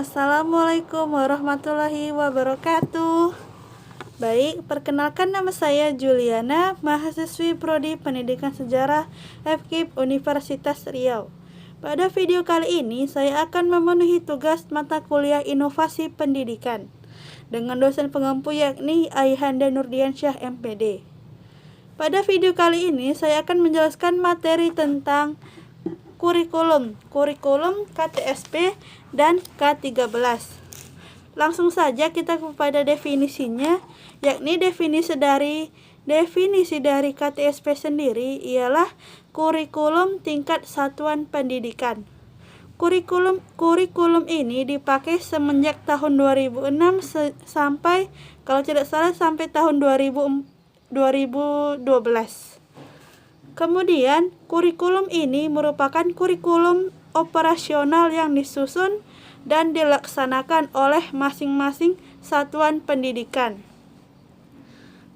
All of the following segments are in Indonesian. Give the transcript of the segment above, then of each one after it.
Assalamualaikum warahmatullahi wabarakatuh. Baik, perkenalkan nama saya Juliana, mahasiswi Prodi Pendidikan Sejarah FKIP Universitas Riau. Pada video kali ini, saya akan memenuhi tugas mata kuliah Inovasi Pendidikan dengan dosen pengampu yakni Ayhanda Nurdiansyah MPD. Pada video kali ini, saya akan menjelaskan materi tentang kurikulum KTSP dan K13. Langsung saja kita kepada definisinya, yakni definisi dari KTSP sendiri ialah kurikulum tingkat satuan pendidikan. Kurikulum ini dipakai semenjak tahun 2006 sampai kalau tidak salah sampai tahun 2012. Kemudian, kurikulum ini merupakan kurikulum operasional yang disusun dan dilaksanakan oleh masing-masing satuan pendidikan.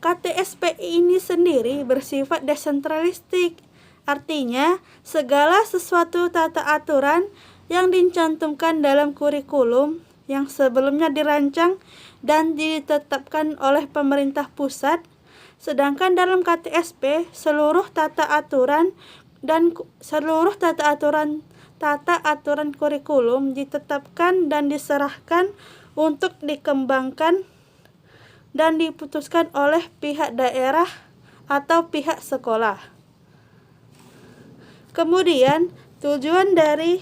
KTSP ini sendiri bersifat desentralistik, artinya segala sesuatu tata aturan yang dicantumkan dalam kurikulum yang sebelumnya dirancang dan ditetapkan oleh pemerintah pusat. Sedangkan dalam KTSP, seluruh tata aturan kurikulum ditetapkan dan diserahkan untuk dikembangkan dan diputuskan oleh pihak daerah atau pihak sekolah. Kemudian, tujuan dari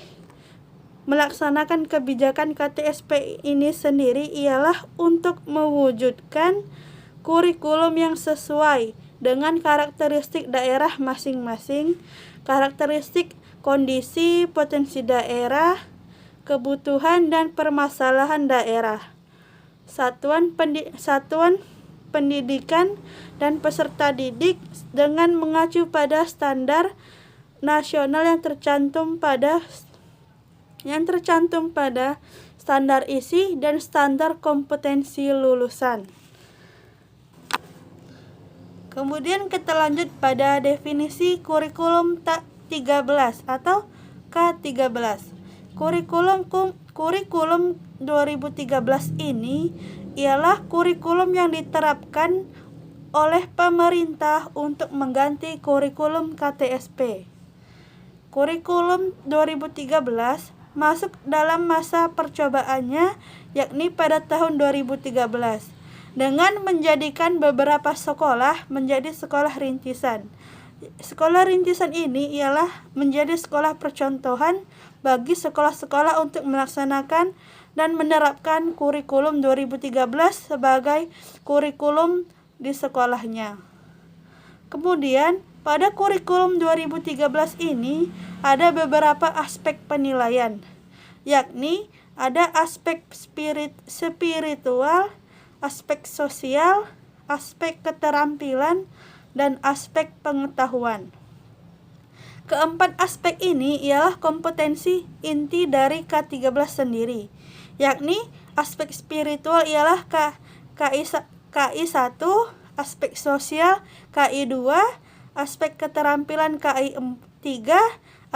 melaksanakan kebijakan KTSP ini sendiri ialah untuk mewujudkan kurikulum yang sesuai dengan karakteristik daerah masing-masing, karakteristik kondisi potensi daerah, kebutuhan dan permasalahan daerah, satuan pendidikan dan peserta didik dengan mengacu pada standar nasional yang tercantum pada standar isi dan standar kompetensi lulusan. Kemudian kita lanjut pada definisi kurikulum 13 atau K13. Kurikulum 2013 ini ialah kurikulum yang diterapkan oleh pemerintah untuk mengganti kurikulum KTSP. Kurikulum 2013 masuk dalam masa percobaannya yakni pada tahun 2013. Dengan menjadikan beberapa sekolah menjadi sekolah rintisan. Sekolah rintisan ini ialah menjadi sekolah percontohan bagi sekolah-sekolah untuk melaksanakan dan menerapkan kurikulum 2013 sebagai kurikulum di sekolahnya. Kemudian, pada kurikulum 2013 ini ada beberapa aspek penilaian, yakni ada aspek spiritual, aspek sosial, aspek keterampilan, dan aspek pengetahuan. Keempat aspek ini ialah kompetensi inti dari K13 sendiri, yakni aspek spiritual ialah KI1, aspek sosial KI2, aspek keterampilan KI3,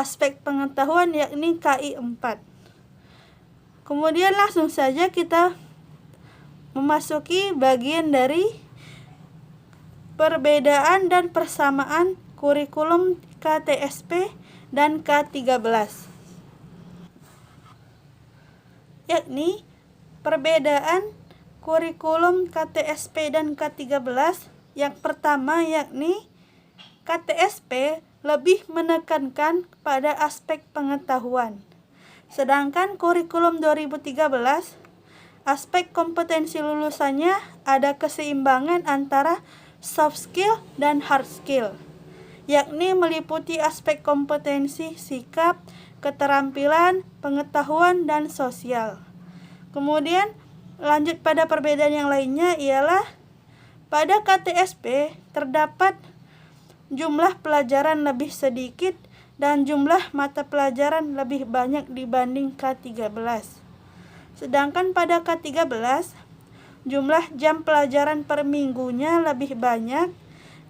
aspek pengetahuan yakni KI4. Kemudian langsung saja kita memasuki bagian dari perbedaan dan persamaan kurikulum KTSP dan K13. Yakni perbedaan kurikulum KTSP dan K13 yang pertama yakni KTSP lebih menekankan pada aspek pengetahuan. Sedangkan kurikulum 2013 aspek kompetensi lulusannya ada keseimbangan antara soft skill dan hard skill, yakni meliputi aspek kompetensi sikap, keterampilan, pengetahuan, dan sosial. Kemudian lanjut pada perbedaan yang lainnya ialah pada KTSP terdapat jumlah pelajaran lebih sedikit dan jumlah mata pelajaran lebih banyak dibanding K13. Sedangkan pada K13, jumlah jam pelajaran per minggunya lebih banyak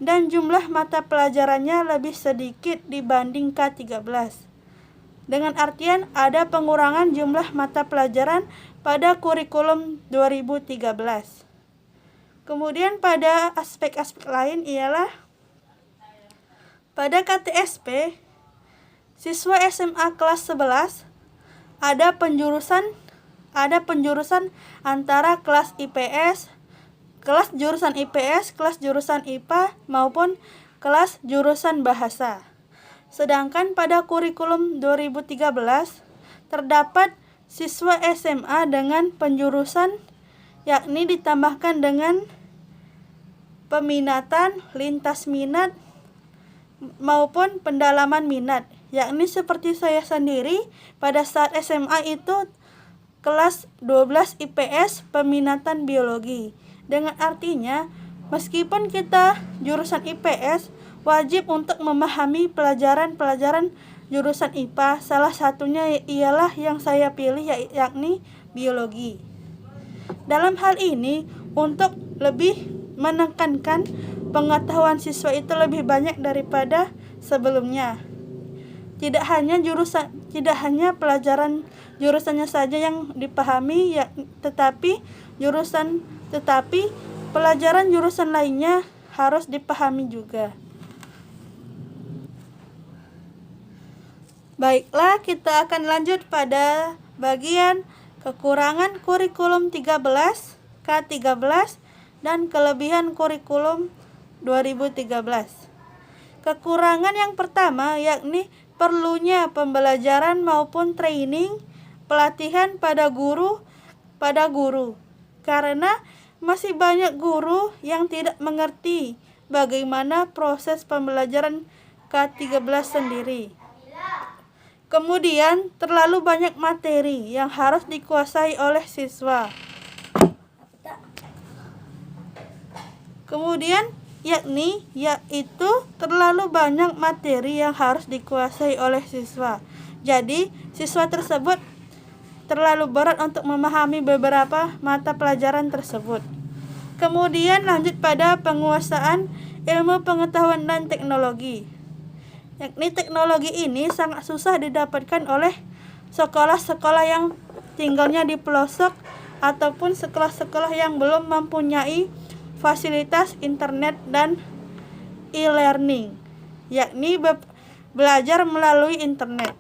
dan jumlah mata pelajarannya lebih sedikit dibanding K13. Dengan artian ada pengurangan jumlah mata pelajaran pada kurikulum 2013. Kemudian pada aspek-aspek lain ialah pada KTSP, siswa SMA kelas 11 ada penjurusan antara kelas IPS, kelas jurusan IPS, kelas jurusan IPA maupun kelas jurusan bahasa. Sedangkan pada kurikulum 2013 terdapat siswa SMA dengan penjurusan yakni ditambahkan dengan peminatan, lintas minat maupun pendalaman minat. Yakni seperti saya sendiri pada saat SMA itu kelas 12 IPS peminatan biologi. Dengan artinya meskipun kita jurusan IPS wajib untuk memahami pelajaran-pelajaran jurusan IPA. Salah satunya ialah yang saya pilih yakni biologi. Dalam hal ini untuk lebih menekankan pengetahuan siswa itu lebih banyak daripada sebelumnya. Tidak hanya pelajaran jurusannya saja yang dipahami tetapi pelajaran jurusan lainnya harus dipahami juga. Baiklah, kita akan lanjut pada bagian kekurangan kurikulum 13, K13 dan kelebihan kurikulum 2013. Kekurangan yang pertama yakni perlunya pembelajaran maupun training pelatihan pada guru karena masih banyak guru yang tidak mengerti bagaimana proses pembelajaran K13 sendiri. Kemudian terlalu banyak materi yang harus dikuasai oleh siswa. Kemudian yaitu terlalu banyak materi yang harus dikuasai oleh siswa. Jadi, siswa tersebut terlalu berat untuk memahami beberapa mata pelajaran tersebut. Kemudian lanjut pada penguasaan ilmu pengetahuan dan teknologi. Yakni teknologi ini sangat susah didapatkan oleh sekolah-sekolah yang tinggalnya di pelosok ataupun sekolah-sekolah yang belum mempunyai fasilitas internet dan e-learning, yakni belajar melalui internet.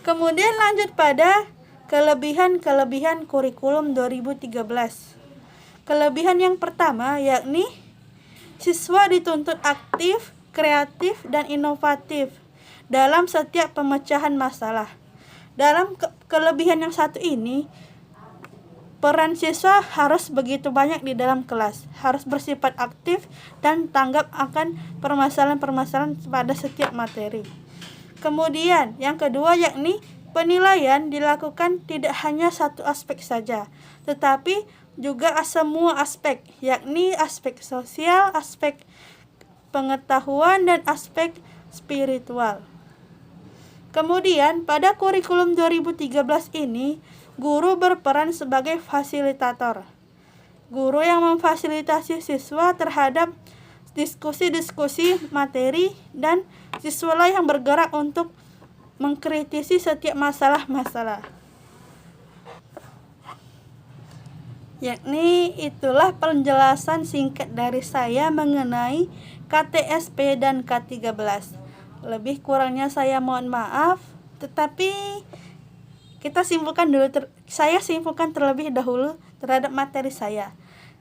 Kemudian lanjut pada kelebihan kurikulum 2013. Kelebihan yang pertama yakni siswa dituntut aktif, kreatif, dan inovatif dalam setiap pemecahan masalah. Dalam kelebihan yang satu ini, peran siswa harus begitu banyak di dalam kelas, harus bersifat aktif dan tanggap akan permasalahan-permasalahan pada setiap materi. Kemudian yang kedua yakni penilaian dilakukan tidak hanya satu aspek saja, tetapi juga semua aspek, yakni aspek sosial, aspek pengetahuan, dan aspek spiritual. Kemudian pada kurikulum 2013 ini, guru berperan sebagai fasilitator. Guru yang memfasilitasi siswa terhadap diskusi-diskusi materi dan siswalah yang bergerak untuk mengkritisi setiap masalah-masalah. Yakni itulah penjelasan singkat dari saya mengenai KTSP dan K13. Lebih kurangnya saya mohon maaf, tetapi saya simpulkan terlebih dahulu terhadap materi saya.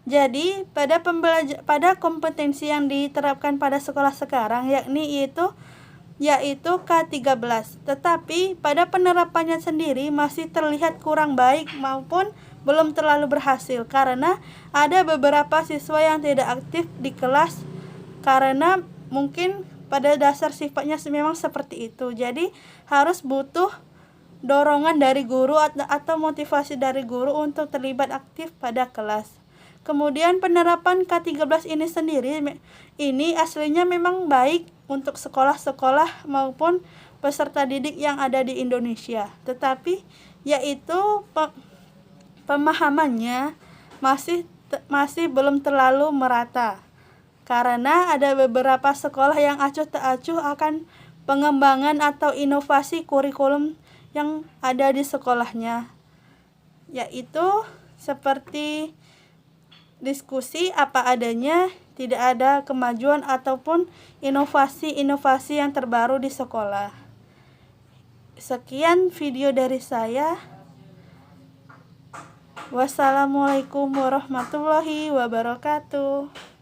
Jadi pada kompetensi yang diterapkan pada sekolah sekarang yaitu K13. Tetapi pada penerapannya sendiri masih terlihat kurang baik maupun belum terlalu berhasil karena ada beberapa siswa yang tidak aktif di kelas karena mungkin pada dasar sifatnya memang seperti itu. Jadi harus butuh dorongan dari guru atau motivasi dari guru untuk terlibat aktif pada kelas. Kemudian penerapan K13 ini sendiri ini aslinya memang baik untuk sekolah-sekolah maupun peserta didik yang ada di Indonesia. Tetapi yaitu pemahamannya masih belum terlalu merata. Karena ada beberapa sekolah yang acuh tak acuh akan pengembangan atau inovasi kurikulum yang ada di sekolahnya. yaitu seperti diskusi apa adanya, tidak ada kemajuan ataupun inovasi-inovasi yang terbaru di sekolah. Sekian video dari saya. Wassalamualaikum warahmatullahi wabarakatuh.